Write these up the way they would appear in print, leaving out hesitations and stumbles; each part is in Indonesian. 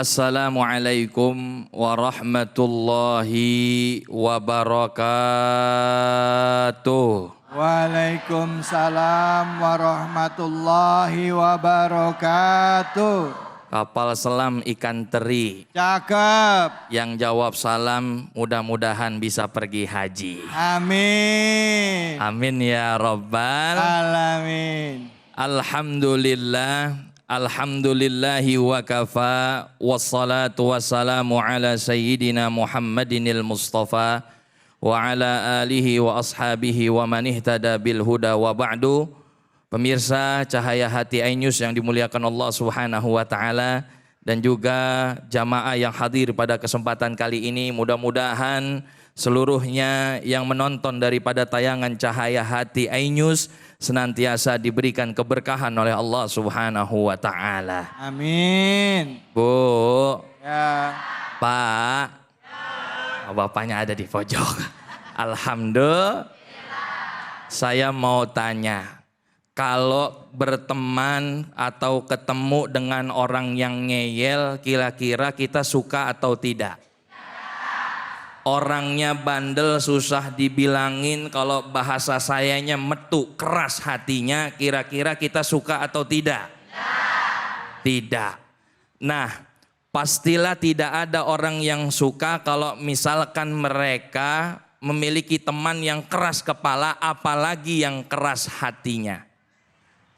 Assalamualaikum warahmatullahi wabarakatuh. Waalaikumsalam warahmatullahi wabarakatuh. Kapal selam ikan teri. Cakep. Yang jawab salam mudah-mudahan bisa pergi haji. Amin. Amin ya Rabbal Alamin. Alhamdulillah. Alhamdulillahi wa kafa. Wassalatu wassalamu ala sayyidina Muhammadinil Mustafa wa ala alihi wa ashabihi wa man ihtada bil huda wa ba'du. Pemirsa Cahaya Hati iNews yang dimuliakan Allah Subhanahu wa taala dan juga jamaah yang hadir pada kesempatan kali ini, mudah-mudahan seluruhnya yang menonton daripada tayangan Cahaya Hati iNews senantiasa diberikan keberkahan oleh Allah Subhanahu wa taala. Amin. Bu. Ya. Pak. Ya. Bapaknya ada di pojok. Alhamdulillah. Saya mau tanya, kalau berteman atau ketemu dengan orang yang ngeyel, kira-kira kita suka atau tidak? Orangnya bandel, susah dibilangin, kalau bahasa sayanya metu, keras hatinya, kira-kira kita suka atau tidak? Tidak. Nah, pastilah tidak ada orang yang suka kalau misalkan mereka memiliki teman yang keras kepala, apalagi yang keras hatinya.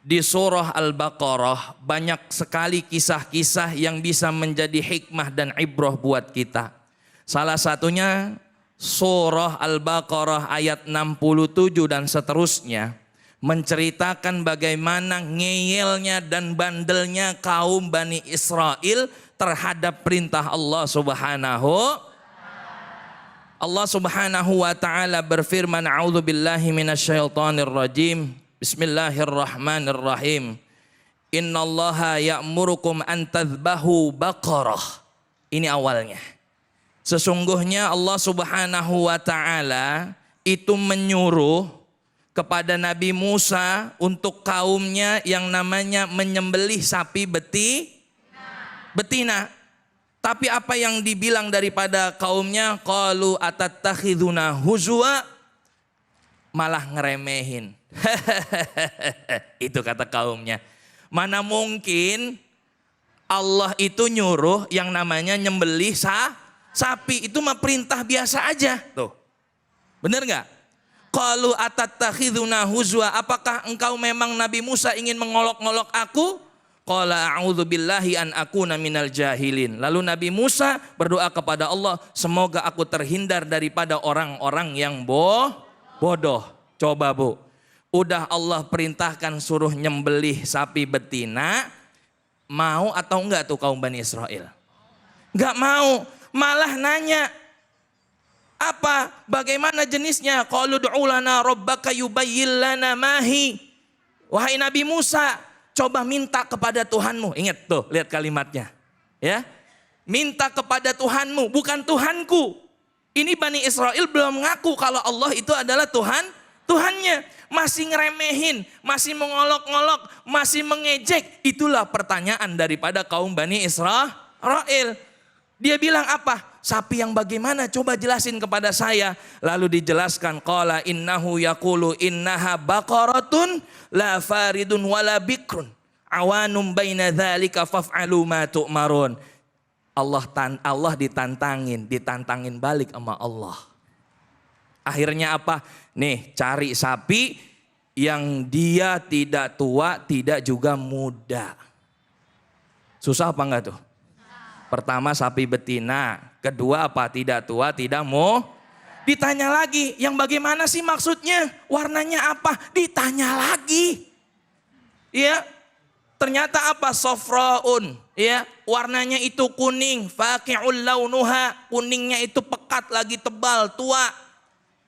Di surah Al-Baqarah banyak sekali kisah-kisah yang bisa menjadi hikmah dan ibrah buat kita. Salah satunya surah Al-Baqarah ayat 67 dan seterusnya menceritakan bagaimana ngeyelnya dan bandelnya kaum Bani Israel terhadap perintah Allah Subhanahu wa taala berfirman, a'udzubillahi minasyaitonir rajim. Bismillahirrahmanirrahim. Innallaha ya'murukum an tadhbahu baqarah. Ini awalnya. Sesungguhnya Allah Subhanahu wa taala itu menyuruh kepada Nabi Musa untuk kaumnya yang namanya menyembelih sapi betina. Tapi apa yang dibilang daripada kaumnya? Qalu atattakhiduna huzwa, malah ngeremehin. Itu kata kaumnya. Mana mungkin Allah itu nyuruh yang namanya nyembelih sapi, itu mah perintah biasa aja. Tuh. Bener nggak? Qalu atattakhiduna huzwa, apakah engkau memang Nabi Musa ingin mengolok-ngolok aku? Qala a'udzubillahi an akuna minal jahilin. Lalu Nabi Musa berdoa kepada Allah, semoga aku terhindar daripada orang-orang yang bodoh. Coba Bu, udah Allah perintahkan suruh nyembelih sapi betina, mau atau enggak tuh kaum Bani Israel? Enggak mau. Malah nanya, apa? Bagaimana jenisnya? Qalu du'u lana rabbaka yubayyin lana mahi. Wahai Nabi Musa, coba minta kepada Tuhanmu. Ingat tuh, lihat kalimatnya. Ya. Minta kepada Tuhanmu, bukan Tuhanku. Ini Bani Israel belum ngaku kalau Allah itu adalah Tuhannya. Masih ngeremehin, masih mengolok-ngolok, masih mengejek. Itulah pertanyaan daripada kaum Bani Israel. Dia bilang apa? Sapi yang bagaimana? Coba jelasin kepada saya. Lalu dijelaskan, qala innahu yaqulu innaha baqaratun la faridun wala bikrun awanum baina dzalika faf'alu ma tu'marun. Allah ditantangin balik sama Allah. Akhirnya apa? Nih, cari sapi yang dia tidak tua, tidak juga muda. Susah apa enggak tuh? Pertama sapi betina, kedua apa? Tidak tua, tidak mau. Ditanya lagi, yang bagaimana sih maksudnya? Warnanya apa? Ditanya lagi. Ya, ternyata apa? Sofraun. Ya, warnanya itu kuning. Faqi'ul launuha, kuningnya itu pekat lagi tebal, tua.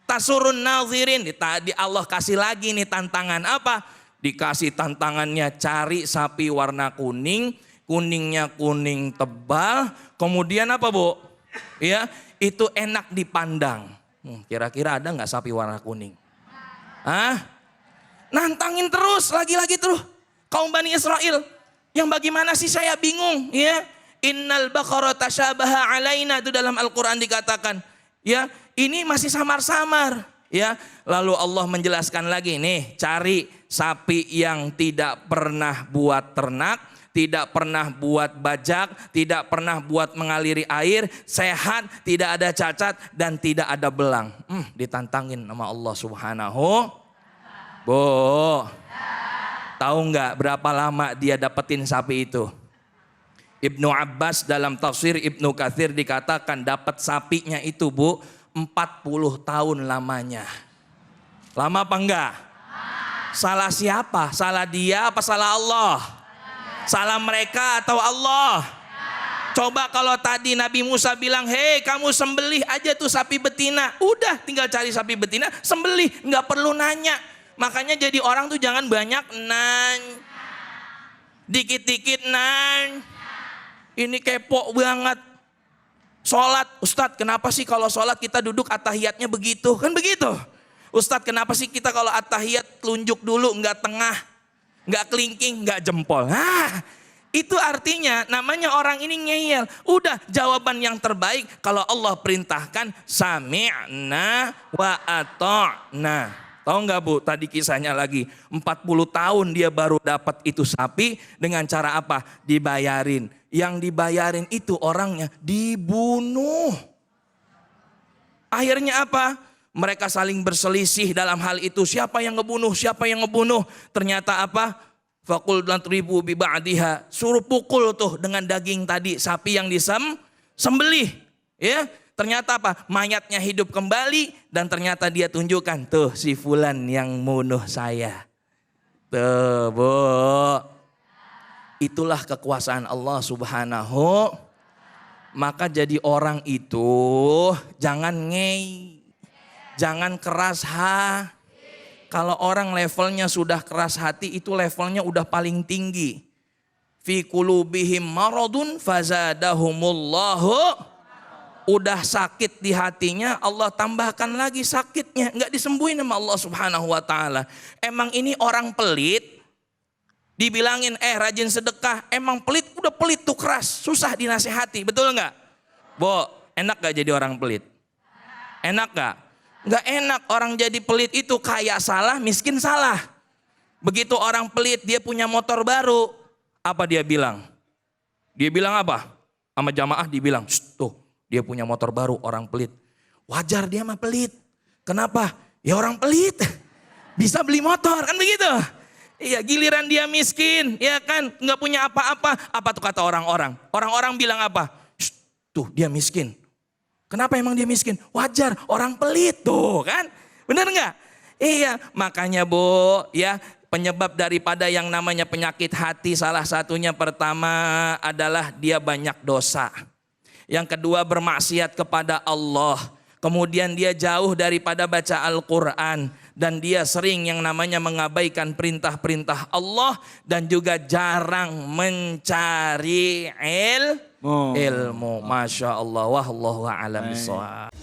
Tasurun nazirin. Di Allah kasih lagi nih tantangan apa? Dikasih tantangannya cari sapi warna kuning. Kuningnya kuning tebal, kemudian apa Bu? Ya, itu enak dipandang. Kira-kira ada nggak sapi warna kuning? Nantangin terus, lagi-lagi terus. Kaum Bani Israel, yang bagaimana sih saya bingung, ya? Innal baqara tasyabaha alaina, itu dalam Al-Qur'an dikatakan. Ya, ini masih samar-samar. Ya, lalu Allah menjelaskan lagi nih, cari sapi yang tidak pernah buat ternak, tidak pernah buat bajak, tidak pernah buat mengaliri air, sehat, tidak ada cacat dan tidak ada belang. Ditantangin sama Allah Subhanahu. Bu, tahu nggak berapa lama dia dapetin sapi itu? Ibnu Abbas dalam tafsir Ibnu Katsir dikatakan dapat sapinya itu, Bu, 40 tahun lamanya. Lama apa enggak? Salah siapa? Salah dia apa salah Allah? Salah mereka atau Allah? Coba kalau tadi Nabi Musa bilang, hei kamu sembelih aja tuh sapi betina. Udah tinggal cari sapi betina, sembelih. Nggak perlu nanya. Makanya jadi orang tuh jangan banyak nanya. Dikit-dikit nanya. Ini kepo banget. Sholat, Ustadz kenapa sih kalau sholat kita duduk atahiyatnya begitu? Kan begitu. Ustadz kenapa sih kita kalau atahiyat telunjuk dulu, nggak tengah, nggak kelingking, nggak jempol. Itu artinya namanya orang ini ngeyel. Udah jawaban yang terbaik kalau Allah perintahkan sami'na wa ata'na. Tahu nggak Bu tadi kisahnya lagi 40 tahun dia baru dapat itu sapi dengan cara apa? Dibayarin. Yang dibayarin itu orangnya dibunuh. Akhirnya apa? Mereka saling berselisih dalam hal itu. Siapa yang ngebunuh? Siapa yang ngebunuh? Ternyata apa? Faqul latribu bi ba'diha. Suruh pukul tuh dengan daging tadi sapi yang disembelih. Ya, ternyata apa? Mayatnya hidup kembali dan ternyata dia tunjukkan tuh si fulan yang bunuh saya. Tuh, Bu. Itulah kekuasaan Allah Subhanahu. Maka jadi orang itu jangan jangan keras hati. Kalau orang levelnya sudah keras hati itu levelnya udah paling tinggi. Fi qulubihim maradun fazadahumullahu. Udah sakit di hatinya Allah tambahkan lagi sakitnya. Enggak disembuhin sama Allah Subhanahu wa taala. Emang ini orang pelit. Dibilangin rajin sedekah, emang pelit, udah pelit tuh keras, susah dinasehati, betul nggak? Bo, enak gak jadi orang pelit? Enak gak? Nggak enak, orang jadi pelit itu kaya salah, miskin salah. Begitu orang pelit dia punya motor baru, apa dia bilang? Dia bilang apa? Sama jamaah dibilang, tuh dia punya motor baru orang pelit. Wajar dia mah pelit. Kenapa? Ya orang pelit, bisa beli motor kan begitu? Iya, giliran dia miskin, ya kan, nggak punya apa-apa. Apa tuh kata orang-orang? Orang-orang bilang apa? Tuh dia miskin. Kenapa emang dia miskin? Wajar, orang pelit tuh kan, bener nggak? Iya, makanya Bu, ya penyebab daripada yang namanya penyakit hati salah satunya pertama adalah dia banyak dosa. Yang kedua bermaksiat kepada Allah. Kemudian dia jauh daripada baca Al-Quran. Dan dia sering yang namanya mengabaikan perintah-perintah Allah. Dan juga jarang mencari ilmu. Masya Allah. Wallahu a'lam bishawab.